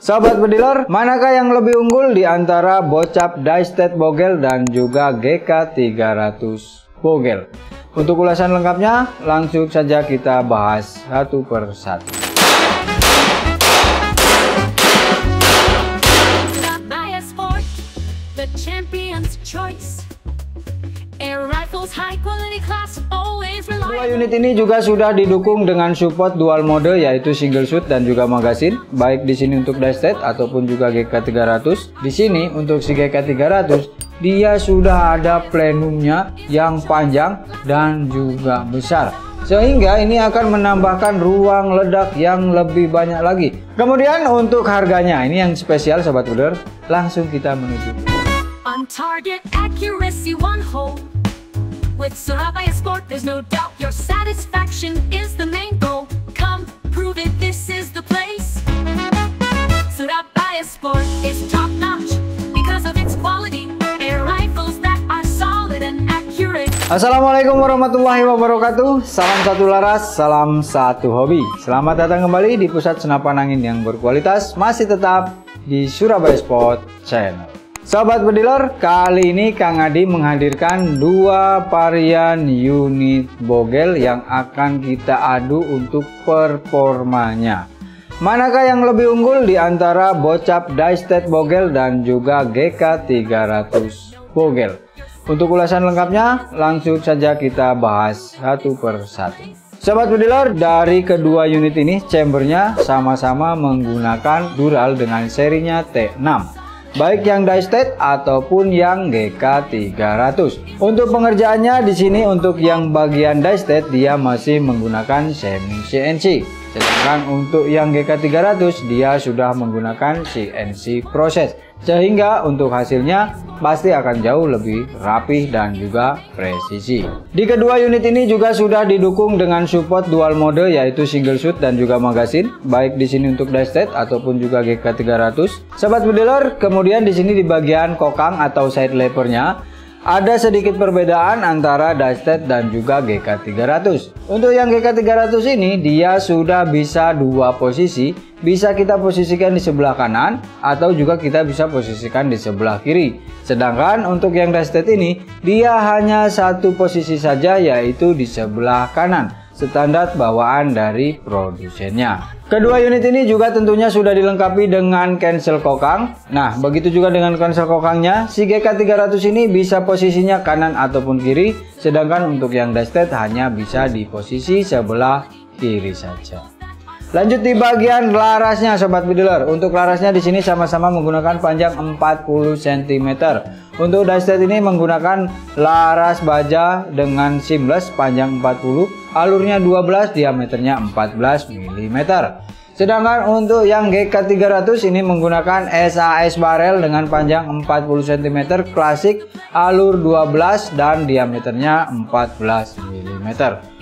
Sobat Bediler, manakah yang lebih unggul di antara Bocap Die-State Bogel dan juga GK300 Bogel? Untuk ulasan lengkapnya, langsung saja kita bahas satu per satu. Dua unit ini juga sudah didukung dengan support dual mode, yaitu single shoot dan juga magasin, baik di sini untuk Die-State ataupun juga GK300. Di sini untuk si GK300 dia sudah ada plenumnya yang panjang dan juga besar, sehingga ini akan menambahkan ruang ledak yang lebih banyak lagi. Kemudian untuk harganya, ini yang spesial Sobat Bediler, langsung kita menuju. On target accuracy one hole. With Surabaya Sport, there's no doubt your satisfaction is the main goal. Come, prove it, this is the place. Surabaya Sport is top notch because of its quality. Air rifles that are solid and accurate. Assalamualaikum warahmatullahi wabarakatuh. Salam satu laras, salam satu hobi. Selamat datang kembali di pusat senapan angin yang berkualitas, masih tetap di Surabaya Sport Channel. Sobat Bediler, kali ini Kang Adi menghadirkan dua varian unit Bogel yang akan kita adu untuk performanya. Manakah yang lebih unggul di antara Bocap Die-State Bogel dan juga GK300 Bogel? Untuk ulasan lengkapnya, langsung saja kita bahas satu per satu. Sobat Bediler, dari kedua unit ini chambernya sama-sama menggunakan dural dengan serinya T6. Baik yang Die-State ataupun yang GK300. Untuk pengerjaannya di sini untuk yang bagian Die-State dia masih menggunakan semi CNC. Sedangkan untuk yang GK300 dia sudah menggunakan CNC proses. Sehingga untuk hasilnya pasti akan jauh lebih rapih dan juga presisi. Di kedua unit ini juga sudah didukung dengan support dual mode, yaitu single shoot dan juga magasin, baik di sini untuk Die-State ataupun juga GK300. Sobat Bediler, kemudian di sini di bagian kokang atau side levernya ada sedikit perbedaan antara Die-State dan juga GK300. Untuk yang GK300 ini dia sudah bisa dua posisi, bisa kita posisikan di sebelah kanan atau juga kita bisa posisikan di sebelah kiri. Sedangkan untuk yang Die-State ini dia hanya satu posisi saja, yaitu di sebelah kanan, standar bawaan dari produsennya. Kedua unit ini juga tentunya sudah dilengkapi dengan cancel kokang. Nah, begitu juga dengan cancel kokangnya, si GK300 ini bisa posisinya kanan ataupun kiri, sedangkan untuk yang Die-State hanya bisa di posisi sebelah kiri saja. Lanjut di bagian larasnya Sobat Bediler. Untuk larasnya di sini sama-sama menggunakan panjang 40 cm. Untuk Die-State ini menggunakan laras baja dengan seamless panjang 40, alurnya 12, diameternya 14 mm. Sedangkan untuk yang GK300 ini menggunakan SAS barrel dengan panjang 40 cm klasik, alur 12 dan diameternya 14 mm.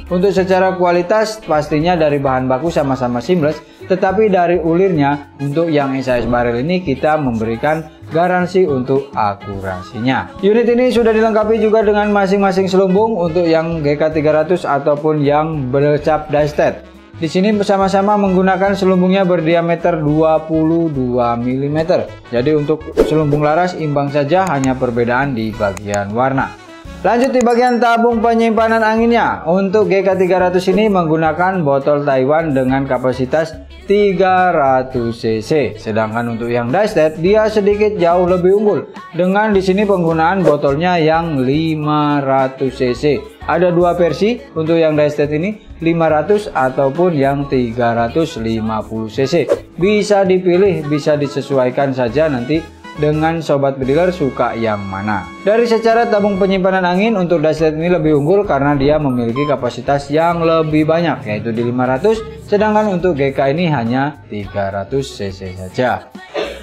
Untuk secara kualitas pastinya dari bahan baku sama-sama seamless, tetapi dari ulirnya untuk yang SAS barrel ini kita memberikan garansi untuk akurasinya. Unit ini sudah dilengkapi juga dengan masing-masing selumbung untuk yang GK300 ataupun yang Bocap Die-State. Di sini sama-sama menggunakan selumbungnya berdiameter 22 mm. Jadi untuk selumbung laras imbang saja, hanya perbedaan di bagian warna. Lanjut di bagian tabung penyimpanan anginnya. Untuk GK300 ini menggunakan botol Taiwan dengan kapasitas 300 cc. Sedangkan untuk yang Die-State dia sedikit jauh lebih unggul dengan di sini penggunaan botolnya yang 500 cc. Ada dua versi untuk yang Die-State ini, 500 ataupun yang 350 cc. Bisa dipilih, bisa disesuaikan saja nanti dengan Sobat Bediler suka yang mana. Dari secara tabung penyimpanan angin untuk Die-State ini lebih unggul karena dia memiliki kapasitas yang lebih banyak, yaitu di 500, sedangkan untuk GK ini hanya 300 cc saja.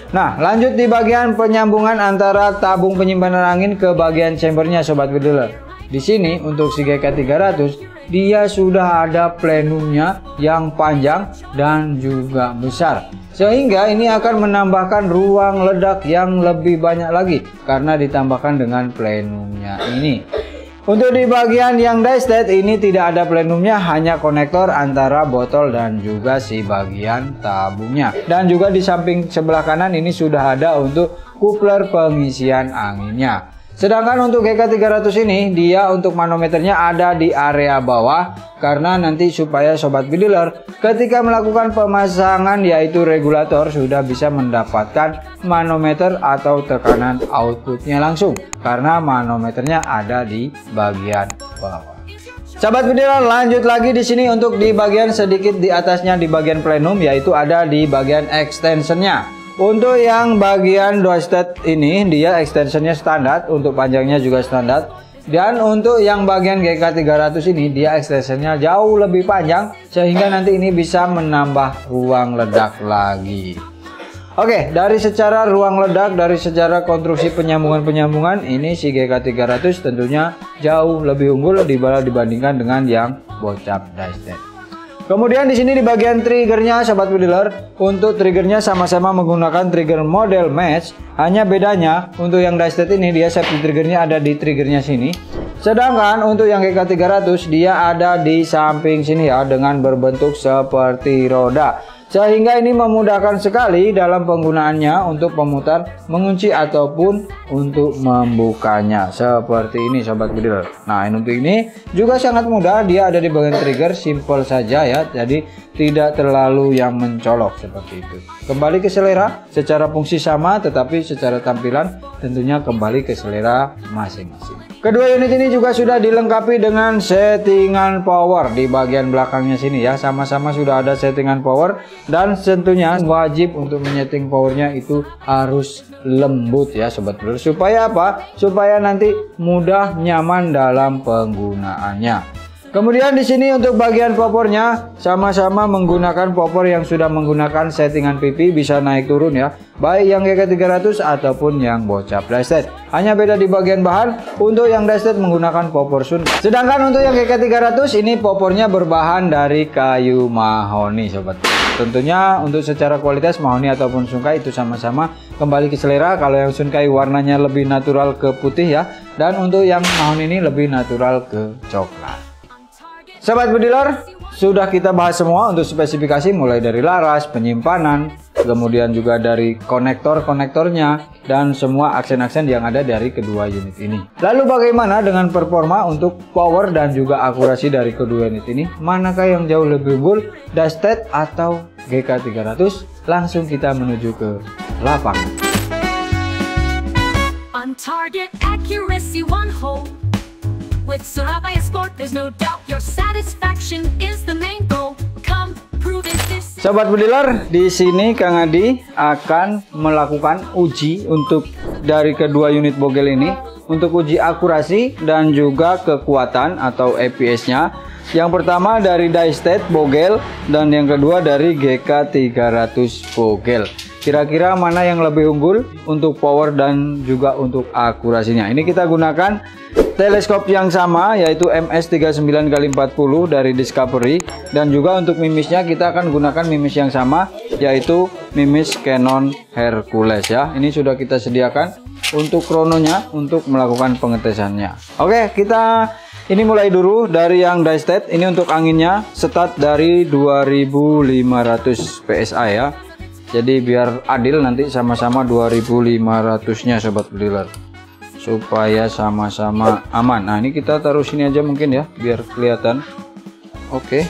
Nah, lanjut di bagian penyambungan antara tabung penyimpanan angin ke bagian chambernya Sobat Bediler. Di sini untuk si GK300 dia sudah ada plenumnya yang panjang dan juga besar, sehingga ini akan menambahkan ruang ledak yang lebih banyak lagi karena ditambahkan dengan plenumnya ini. Untuk di bagian yang dashstate ini tidak ada plenumnya, hanya konektor antara botol dan juga si bagian tabungnya. Dan juga di samping sebelah kanan ini sudah ada untuk coupler pengisian anginnya. Sedangkan untuk GK300 ini dia untuk manometernya ada di area bawah, karena nanti supaya sobat bediler ketika melakukan pemasangan yaitu regulator sudah bisa mendapatkan manometer atau tekanan outputnya langsung, karena manometernya ada di bagian bawah. Sahabat bediler, lanjut lagi di sini untuk di bagian sedikit di atasnya di bagian plenum, yaitu ada di bagian extensionnya. Untuk yang bagian dashstate ini dia extensionnya standar, untuk panjangnya juga standar. Dan untuk yang bagian GK300 ini dia extensionnya jauh lebih panjang, sehingga nanti ini bisa menambah ruang ledak lagi. Oke, dari secara ruang ledak, dari secara konstruksi penyambungan ini si GK300 tentunya jauh lebih unggul dibandingkan dengan yang bocap dashstate. Kemudian di sini di bagian triggernya sahabat bediler, untuk triggernya sama-sama menggunakan trigger model match, hanya bedanya untuk yang dashstate ini dia safety triggernya ada di triggernya sini, sedangkan untuk yang GK300 dia ada di samping sini ya, dengan berbentuk seperti roda, sehingga ini memudahkan sekali dalam penggunaannya untuk pemutar, mengunci ataupun untuk membukanya seperti ini sobat bediler. Nah, untuk ini juga sangat mudah, dia ada di bagian trigger, simple saja ya, jadi tidak terlalu yang mencolok seperti itu. Kembali ke selera, secara fungsi sama tetapi secara tampilan tentunya kembali ke selera masing-masing. Kedua unit ini juga sudah dilengkapi dengan settingan power di bagian belakangnya sini ya, sama-sama sudah ada settingan power, dan tentunya wajib untuk menyeting powernya itu harus lembut ya sobat bediler. Supaya apa? Supaya nanti mudah nyaman dalam penggunaannya. Kemudian di sini untuk bagian popornya sama-sama menggunakan popor yang sudah menggunakan settingan pipi, bisa naik turun ya, baik yang GK300 ataupun yang bocap dashstate. Hanya beda di bagian bahan, untuk yang dashstate menggunakan popor sun, sedangkan untuk yang GK300 ini popornya berbahan dari kayu mahoni sobat. Tentunya untuk secara kualitas mahoni ataupun sunkai itu sama-sama kembali ke selera. Kalau yang sunkai warnanya lebih natural ke putih ya, dan untuk yang mahoni ini lebih natural ke coklat. Sahabat bediler, sudah kita bahas semua untuk spesifikasi, mulai dari laras, penyimpanan, kemudian juga dari konektornya, dan semua aksen-aksen yang ada dari kedua unit ini. Lalu bagaimana dengan performa untuk power dan juga akurasi dari kedua unit ini? Manakah yang jauh lebih unggul, dashstate atau GK300? Langsung kita menuju ke lapangan. On target accuracy one hole. With Surabaya Sport, there's no doubt your satisfaction is the main goal. Come prove it this. Sobat bediler, di sini Kang Adi akan melakukan uji untuk dari kedua unit bogel ini, untuk uji akurasi dan juga kekuatan atau EPS-nya. Yang pertama dari dashstate bogel dan yang kedua dari GK300 bogel. Kira-kira mana yang lebih unggul untuk power dan juga untuk akurasinya? Ini kita gunakan teleskop yang sama, yaitu MS39x40 dari Discovery, dan juga untuk mimisnya kita akan gunakan mimis yang sama, yaitu mimis Canon Hercules ya. Ini sudah kita sediakan untuk krononya untuk melakukan pengetesannya. Oke, kita ini mulai dulu dari yang dashstate. Ini untuk anginnya start dari 2500 PSI ya. Jadi biar adil nanti sama-sama 2500-nya sobat bediler, supaya sama-sama aman. Nah, ini kita taruh sini aja mungkin ya, biar kelihatan. Oke.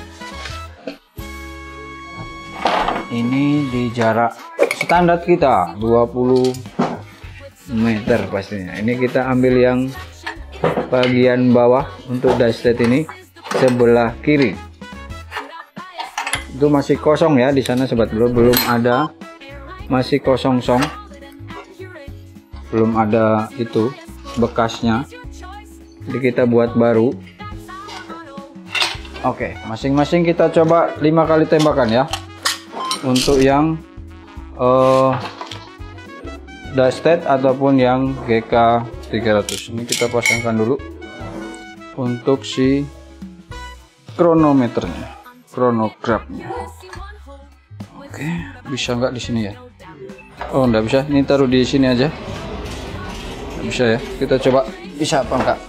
Ini di jarak standar kita 20 meter pastinya. Ini kita ambil yang bagian bawah untuk dashstate ini sebelah kiri. Itu masih kosong ya di sana sobat bro, belum ada, masih kosong, belum ada itu bekasnya, jadi kita buat baru. Oke, masing-masing kita coba 5 kali tembakan ya untuk yang dashstate ataupun yang GK300. Ini kita pasangkan dulu untuk si kronometernya, chronograph-nya. Oke, bisa nggak di sini ya? Oh, nggak bisa. Ini taruh di sini aja. Nggak bisa ya? Kita coba bisa apa enggak?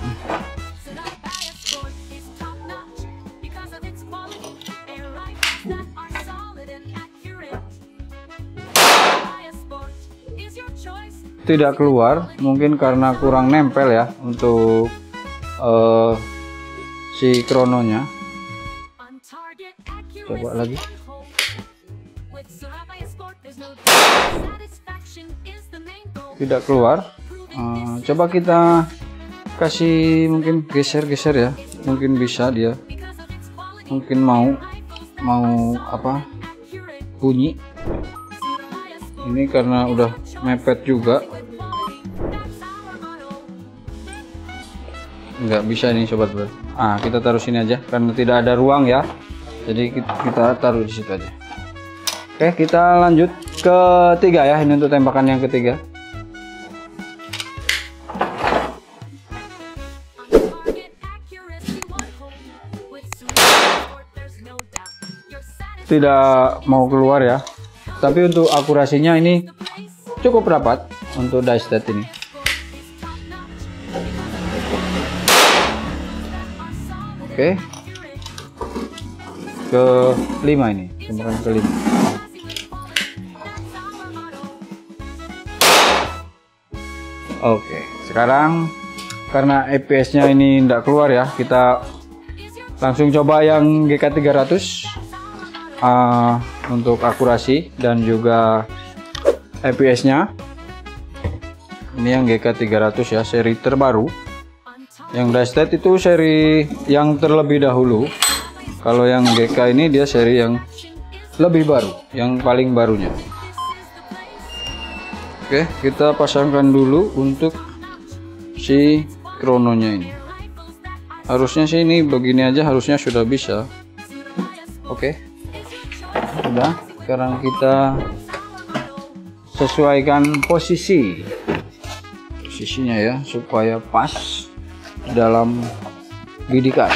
tidak keluar, mungkin karena kurang nempel ya untuk si krononya. Coba lagi. Tidak keluar. Coba kita kasih mungkin geser-geser ya, mungkin bisa dia, mungkin mau apa bunyi. Ini karena udah mepet juga, nggak bisa ini sobat bro. Kita taruh sini aja karena tidak ada ruang ya, jadi kita taruh di situ aja. Oke, kita lanjut ke ketiga ya, ini untuk tembakan yang ketiga. Tidak mau keluar ya, tapi untuk akurasinya ini cukup rapat untuk die state ini. Oke, kelima ini, tembakan kelima. Oke, sekarang karena FPS-nya ini tidak keluar ya, kita langsung coba yang GK300 untuk akurasi dan juga FPS-nya. Ini yang GK300 ya, seri terbaru. Yang die state itu seri yang terlebih dahulu. Kalau yang GK ini dia seri yang lebih baru, yang paling barunya. Oke, kita pasangkan dulu untuk si krononya ini. Harusnya sih ini begini aja, harusnya sudah bisa. Oke, udah. Sekarang kita sesuaikan posisinya ya, supaya pas dalam bidikan.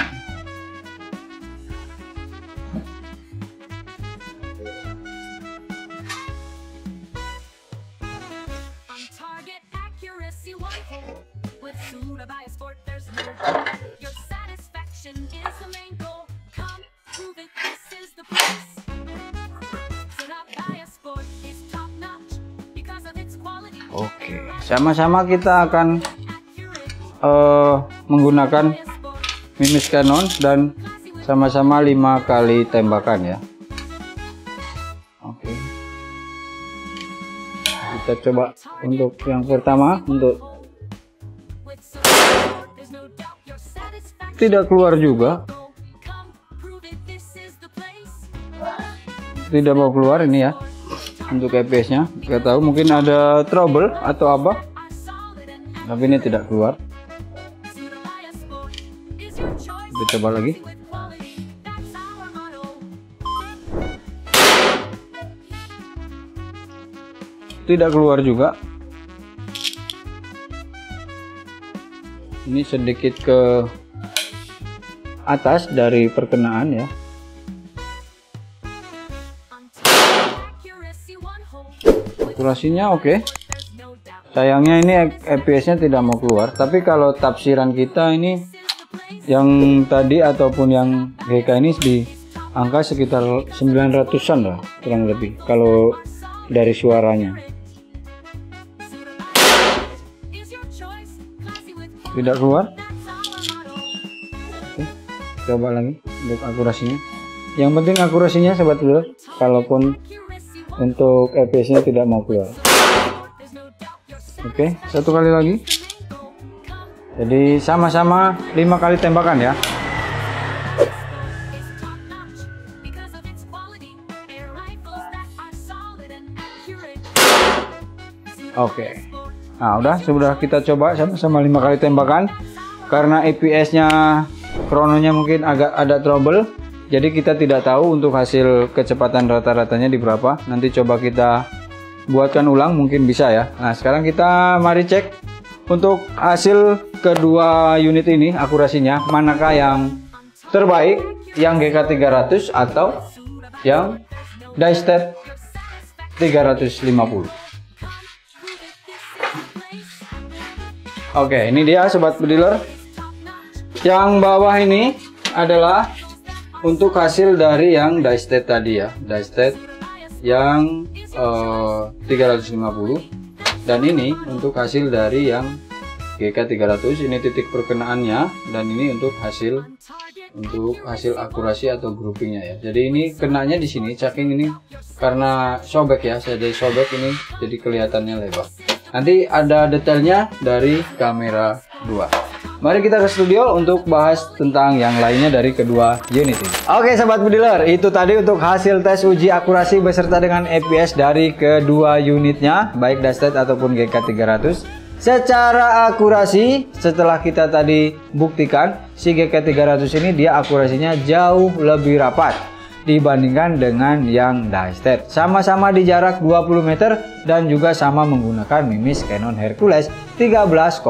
Oke, sama-sama kita akan menggunakan mimis cannon dan sama-sama 5 kali tembakan ya. Oke, kita coba untuk yang pertama. Untuk tidak keluar juga, tidak mau keluar ini ya. Untuk FPS nya nggak tahu, mungkin ada trouble atau apa, tapi ini tidak keluar. Kita coba lagi. Tidak keluar juga. Ini sedikit ke atas dari perkenaan ya. Akurasinya oke. Sayangnya ini FPS-nya tidak mau keluar. Tapi kalau tafsiran kita ini yang tadi ataupun yang GK ini di angka sekitar 900-an lah kurang lebih kalau dari suaranya. Tidak keluar. Oke, coba lagi untuk akurasinya. Yang penting akurasinya sobat bro. Kalaupun untuk FPS-nya tidak mau keluar. Oke, satu kali lagi. Jadi sama-sama 5 kali tembakan ya. Oke. Nah, sudah kita coba sama-sama 5 kali tembakan. Karena FPS-nya krononya mungkin agak ada trouble. Jadi kita tidak tahu untuk hasil kecepatan rata-ratanya di berapa. Nanti coba kita buatkan ulang, mungkin bisa ya. Nah, sekarang kita mari cek untuk hasil kedua unit ini akurasinya, manakah yang terbaik, yang GK300 atau yang die state 350. Oke, ini dia sobat bediler. Yang bawah ini adalah untuk hasil dari yang die state tadi ya, die state yang 350. Dan ini untuk hasil dari yang GK300, ini titik perkenaannya, dan ini untuk hasil akurasi atau groupingnya ya. Jadi ini kenanya di sini, saking ini karena sobek ya, saya jadi sobek ini jadi kelihatannya lebar. Nanti ada detailnya dari kamera 2. Mari kita ke studio untuk bahas tentang yang lainnya dari kedua unit ini. Oke sobat bediler, itu tadi untuk hasil tes uji akurasi beserta dengan EPS dari kedua unitnya, baik Dastet ataupun GK300. Secara akurasi, setelah kita tadi buktikan, si GK300 ini dia akurasinya jauh lebih rapat dibandingkan dengan yang Dastet. Sama-sama di jarak 20 meter dan juga sama menggunakan mimis Canon Hercules 13,6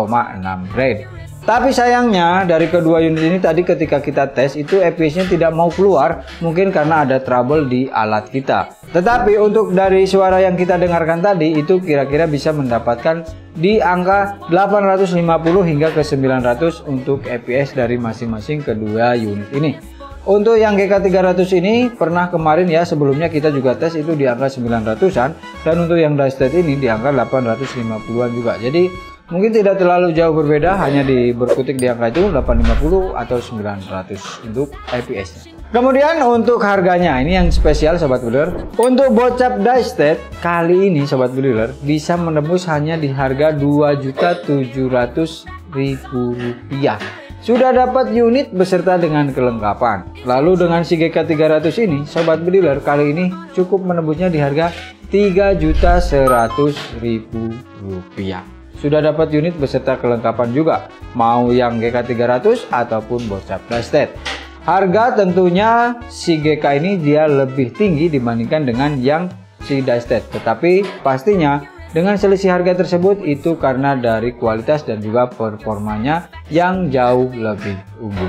grade. Tapi sayangnya dari kedua unit ini tadi ketika kita tes itu EPS-nya tidak mau keluar, mungkin karena ada trouble di alat kita. Tetapi untuk dari suara yang kita dengarkan tadi itu kira-kira bisa mendapatkan di angka 850 hingga ke 900 untuk EPS dari masing-masing kedua unit ini. Untuk yang GK300 ini pernah kemarin ya, sebelumnya kita juga tes itu di angka 900-an, dan untuk yang Dastet ini di angka 850-an juga. Jadi mungkin tidak terlalu jauh berbeda, hanya berkutik di angka itu 850 atau 900 untuk EPS-nya. Kemudian untuk harganya, ini yang spesial sobat bediler. Untuk bocap Dastet kali ini sobat bediler bisa menembus hanya di harga Rp2.700.000. Sudah dapat unit beserta dengan kelengkapan. Lalu dengan si GK300 ini sobat bediler kali ini cukup menembusnya di harga Rp3.100.000. Sudah dapat unit beserta kelengkapan juga, mau yang GK300 ataupun bocap Dastet. Harga tentunya si GK ini dia lebih tinggi dibandingkan dengan yang si Dastet, tetapi pastinya dengan selisih harga tersebut itu karena dari kualitas dan juga performanya yang jauh lebih unggul.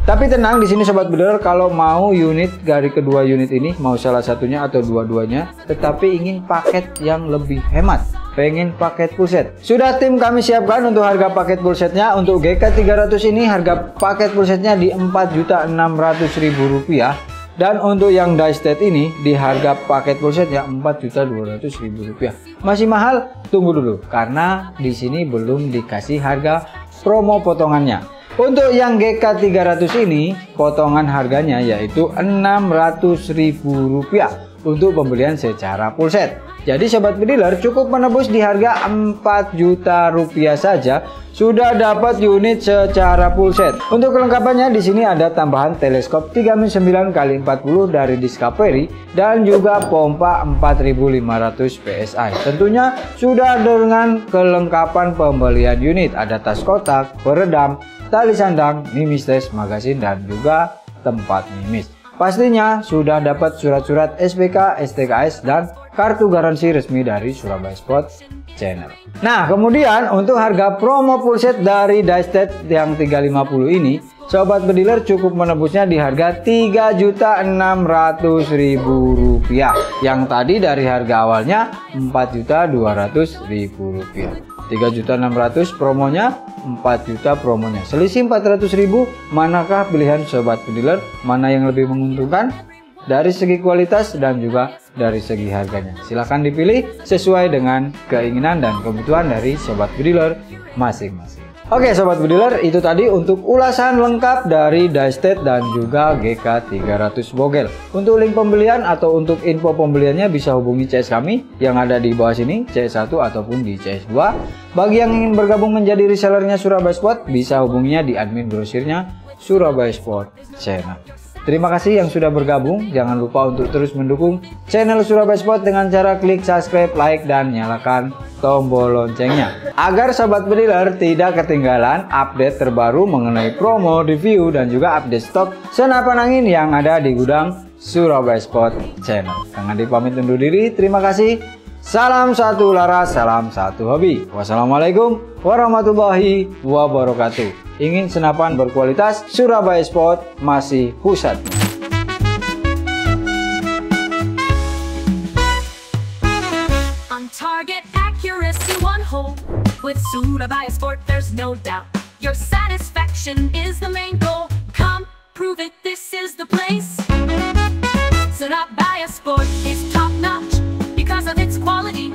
Tapi tenang di sini sobat bediler, kalau mau unit dari kedua unit ini, mau salah satunya atau dua-duanya, tetapi ingin paket yang lebih hemat, pengen paket full set, sudah tim kami siapkan untuk harga paket full setnya. Untuk GK300 ini harga paket full setnya di Rp4.600.000, dan untuk yang Dastet ini di harga paket full setnya Rp4.200.000. Masih mahal? Tunggu dulu, karena di sini belum dikasih harga promo potongannya. Untuk yang GK300 ini potongan harganya yaitu Rp600.000 untuk pembelian secara full set. Jadi sobat bediler cukup menebus di harga Rp4 juta saja sudah dapat unit secara full set. Untuk kelengkapannya di sini ada tambahan teleskop 3x9x40 dari Discovery dan juga pompa 4500 PSI. Tentunya sudah dengan kelengkapan pembelian unit, ada tas kotak, peredam, tali sandang, mimis tes, magasin, dan juga tempat mimis. Pastinya sudah dapat surat-surat SPK, STKS, dan kartu garansi resmi dari Surabaya Sport Channel. Nah, kemudian untuk harga promo full set dari Dastet yang 350 ini, sobat bediler cukup menebusnya di harga Rp3.600.000. Yang tadi dari harga awalnya Rp4.200.000. 3.600.000 promonya, 4 juta promonya, selisih 400.000. Manakah pilihan sobat bediler? Mana yang lebih menguntungkan dari segi kualitas dan juga dari segi harganya? Silahkan dipilih sesuai dengan keinginan dan kebutuhan dari sobat bediler masing-masing. Oke sobat bediler, itu tadi untuk ulasan lengkap dari Dastet dan juga GK300 Bogel. Untuk link pembelian atau untuk info pembeliannya bisa hubungi CS kami yang ada di bawah sini, CS1 ataupun di CS2. Bagi yang ingin bergabung menjadi resellernya Surabaya Sport, bisa hubunginya di admin grosirnya Surabaya Sport Channel. Terima kasih yang sudah bergabung. Jangan lupa untuk terus mendukung channel Surabaya Sport dengan cara klik subscribe, like, dan nyalakan tombol loncengnya, agar sobat bediler tidak ketinggalan update terbaru mengenai promo, review, dan juga update stok senapan angin yang ada di gudang Surabaya Sport Channel. Kang Adi pamit undur diri. Terima kasih. Salam satu laras, salam satu hobi. Wassalamualaikum warahmatullahi wabarakatuh. Ingin senapan berkualitas, Surabaya Sport masih pusat. On target accuracy, one hole. With Surabaya Sport, there's no doubt. Your satisfaction is the main goal. Come, prove it, this is the place. Surabaya Sport is top notch because of its quality.